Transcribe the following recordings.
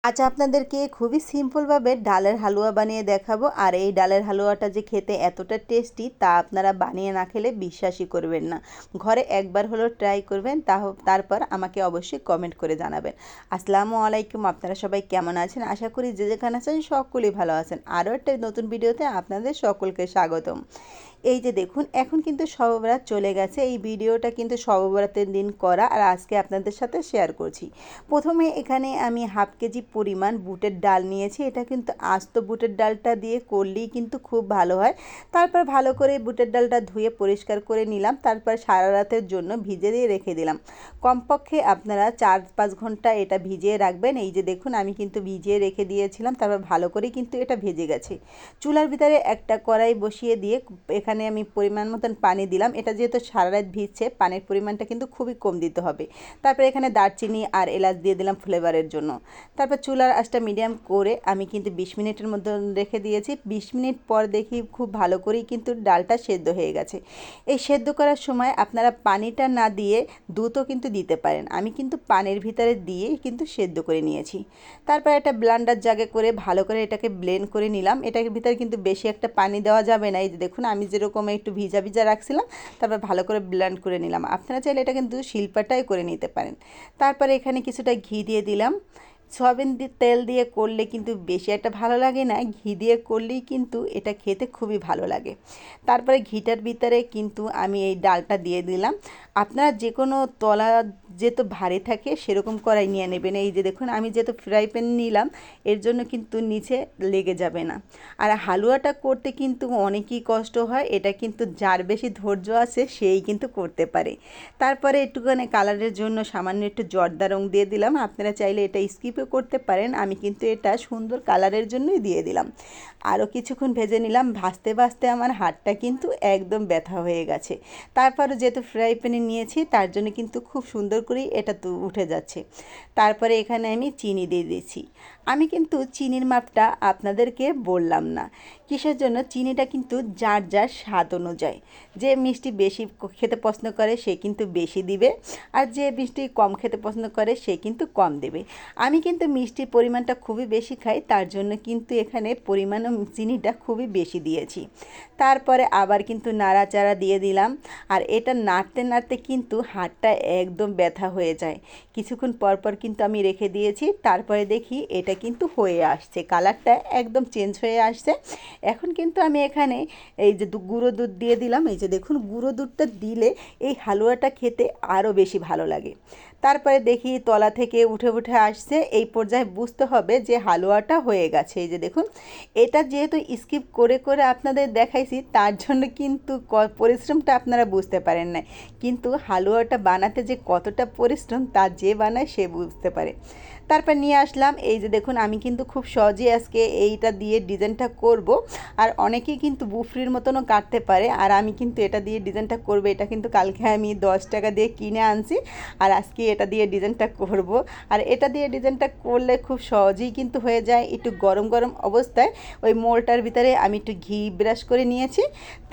আজ আপনাদেরকে খুবই সিম্পলভাবে ডালের হালুয়া বানিয়ে দেখাবো। আর এই ডালের হালুয়াটা যে খেতে এতটা টেস্টি তা আপনারা বানিয়ে না খেলে বিশ্বাসই করবেন না। ঘরে একবার হলেও ট্রাই করবেন, তারপর আমাকে অবশ্যই কমেন্ট করে জানাবেন। আসসালামু আলাইকুম, আপনারা সবাই কেমন আছেন? আশা করি যে যেখানে আছেন সকলেই ভালো আছেন। আরও একটা নতুন ভিডিওতে আপনাদের সকলকে স্বাগতম। এই যে দেখুন, এখন কিন্তু শবে বরাত চলে গেছে। এই ভিডিওটা কিন্তু শবে বরাতের দিন করা, আর আজকে আপনাদের সাথে শেয়ার করছি। প্রথমে এখানে আমি হাফ কেজি পরিমাণ বুটের ডাল নিয়েছি। এটা কিন্তু আস্ত বুটের ডালটা দিয়ে করলেই কিন্তু খুব ভালো হয়। তারপর ভালো করে বুটের ডালটা ধুয়ে পরিষ্কার করে নিলাম। তারপর সারা রাতের জন্য ভিজে দিয়ে রেখে দিলাম। কমপক্ষে আপনারা 4-5 ঘন্টা এটা ভিজিয়ে রাখবেন। এই যে দেখুন, আমি কিন্তু ভিজিয়ে রেখে দিয়েছিলাম। তারপর ভালো করে কিন্তু এটা ভেজে গেছে। চুলার ভিতরে একটা কড়াই বসিয়ে দিয়ে এখানে আমি পরিমাণ মতন পানি দিলাম। এটা যেহেতু সারা রাত ভিজছে, পানির পরিমাণটা কিন্তু খুবই কম দিতে হবে। তারপর এখানে দারচিনি আর এলাচ দিয়ে দিলাম ফ্লেভারের জন্য। তারপর চুলার আঁচটা মিডিয়াম করে আমি কিন্তু 20 মিনিটের মধ্যে রেখে দিয়েছি। 20 মিনিট পর দেখি খুব ভালো করেই কিন্তু ডালটা সেদ্ধ হয়ে গেছে। এই সেদ্ধ করার সময় আপনারা পানিটা না দিয়ে দুধও কিন্তু দিতে পারেন। আমি কিন্তু পানির ভিতরে দিয়ে কিন্তু সেদ্ধ করে নিয়েছি। তারপর একটা ব্লেন্ডার জাগে করে ভালো করে এটাকে ব্লেন্ড করে নিলাম। এটার ভিতরে কিন্তু বেশি একটা পানি দেওয়া যাবে না। এই যে দেখুন, আমি যেরকম একটু ভিজা ভিজা রাখছিলাম, তারপর ভালো করে ব্লেন্ড করে নিলাম। আপনারা চাইলে এটা কিন্তু শিলপাটায় করে নিতে পারেন। তারপরে এখানে কিছুটা ঘি দিয়ে দিলাম। সয়াবিন তেল দিয়ে করলে কিন্তু বেশি একটা ভালো লাগে না, ঘি দিয়ে করলেই কিন্তু এটা খেতে খুবই ভালো লাগে। তারপরে ঘিটার ভিতরে কিন্তু আমি এই ডালটা দিয়ে দিলাম। আপনারা যে কোনো তলা যেহেতু ভারী থাকে সেরকম কড়াই নিয়ে নেবেন। এই যে দেখুন, আমি যেহেতু ফ্রাই প্যান নিলাম, এর জন্য কিন্তু নিচে লেগে যাবে না। আর হালুয়াটা করতে কিন্তু অনেকই কষ্ট হয়। এটা কিন্তু যার বেশি ধৈর্য আছে সেই কিন্তু করতে পারে। তারপরে একটুখানি কালারের জন্য সামান্য একটু জর্দা রং দিয়ে দিলাম। আপনারা চাইলে এটা স্কিপও করতে পারেন, আমি কিন্তু এটা সুন্দর কালারের জন্যই দিয়ে দিলাম। আরও কিছুক্ষণ ভেজে নিলাম। ভাজতে ভাজতে আমার হাতটা কিন্তু একদম ব্যথা হয়ে গেছে। তারপরে যেহেতু ফ্রাই প্যানে নিয়েছি, তার জন্য কিন্তু খুব সুন্দর করেই এটা তো উঠে যাচ্ছে। তারপরে এখানে আমি চিনি দিয়ে দিয়েছি। আমি কিন্তু চিনির মাপটা আপনাদেরকে বললাম না। কিসের জন্য? চিনিটা কিন্তু যার যার স্বাদ অনুযায়ী, যে মিষ্টি বেশি খেতে পছন্দ করে সে কিন্তু বেশি দিবে, আর যে মিষ্টি কম খেতে পছন্দ করে সে কিন্তু কম দেবে। আমি কিন্তু মিষ্টির পরিমাণটা খুবই বেশি খাই, তার জন্য কিন্তু এখানে পরিমাণ চিনিটা খুবই বেশি দিয়েছি। তারপরে আবার কিন্তু নাড়াচাড়া দিয়ে দিলাম। আর এটা নাড়তে নাড়তে কিন্তু হাতটা একদম ব্যথা হয়ে যায়। কিছুক্ষণ পর পর কিন্তু আমি রেখে দিয়েছি। তারপরে দেখি এটা কিন্তু হয়ে আসছে, কালারটা একদম চেঞ্জ হয়ে আসছে। এখন কিন্তু আমি এখানে এই যে গুঁড়ো দুধ দিয়ে দিলাম। এই যে দেখুন, গুঁড়ো দুধটা দিলে এই হালুয়াটা খেতে আরও বেশি ভালো লাগে। তারপরে দেখি তলা থেকে উঠে উঠে আসছে। এই পর্যায়ে বুঝতে হবে যে হালুয়াটা হয়ে গেছে। এই যে দেখুন, এটা যেহেতু স্কিপ করে করে আপনাদের দেখাইছি, তার জন্য কিন্তু পরিশ্রমটা আপনারা বুঝতে পারেন না। কিন্তু হালুয়াটা বানাতে যে কতটা পরিশ্রম তা যে বানায় সে বুঝতে পারে। তারপর নিয়ে আসলাম। এই যে দেখুন, আমি কিন্তু খুব সহজেই আজকে এইটা দিয়ে ডিজাইনটা করব। আর অনেকেই কিন্তু বুফরির মতনও কাটতে পারে, আর আমি কিন্তু এটা দিয়ে ডিজাইনটা করব। এটা কিন্তু কালকে আমি 10 টাকা দিয়ে কিনে আনছি, আর আজকে এটা দিয়ে ডিজাইনটা করব। আর এটা দিয়ে ডিজাইনটা করলে খুব সহজেই কিন্তু হয়ে যায়। একটু গরম গরম অবস্থায় ওই মোলটার ভিতরে আমি একটু ঘি ব্রাশ করে নিয়েছি।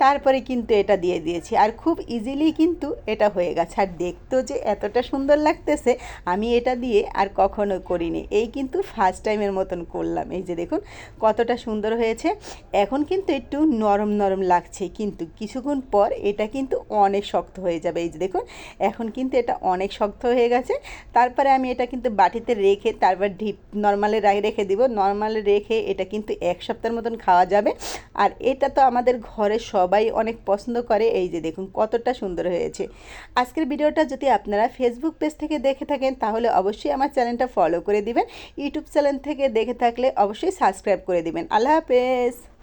তারপরে কিন্তু এটা দিয়ে দিয়েছি, আর খুব ইজিলি কিন্তু এটা হয়ে গেছে। আর দেখতেও যে এতটা সুন্দর লাগতেছে, আমি এটা দিয়ে আর কখনো করিনি। এই কিন্তু ফার্স্ট টাইমের মতন করলাম। এই যে দেখুন কতটা সুন্দর হয়েছে। এখন কিন্তু একটু নরম নরম লাগছে, কিন্তু কিছুক্ষণ পর এটা কিন্তু অনেক শক্ত হয়ে যাবে। এই যে দেখুন, এখন কিন্তু এটা অনেক শক্ত হয়ে গেছে। তারপরে আমি এটা কিন্তু বাটিতে রেখে তারপর নর্মালে রেখে দিব। নর্মালে রেখে এটা কিন্তু 1 সপ্তাহের মতন খাওয়া যাবে। আর এটা তো আমাদের ঘরে সবাই অনেক পছন্দ করে। এই যে দেখুন কতটা সুন্দর হয়েছে। আজকের ভিডিওটা যদি আপনারা ফেসবুক পেজ থেকে দেখে থাকেন, তাহলে অবশ্যই আমার চ্যানেলটা ফলো করে দিবেন। ইউটিউব চ্যানেল থেকে দেখে থাকলে অবশ্যই সাবস্ক্রাইব করে দিবেন। আল্লাহ হাফেজ।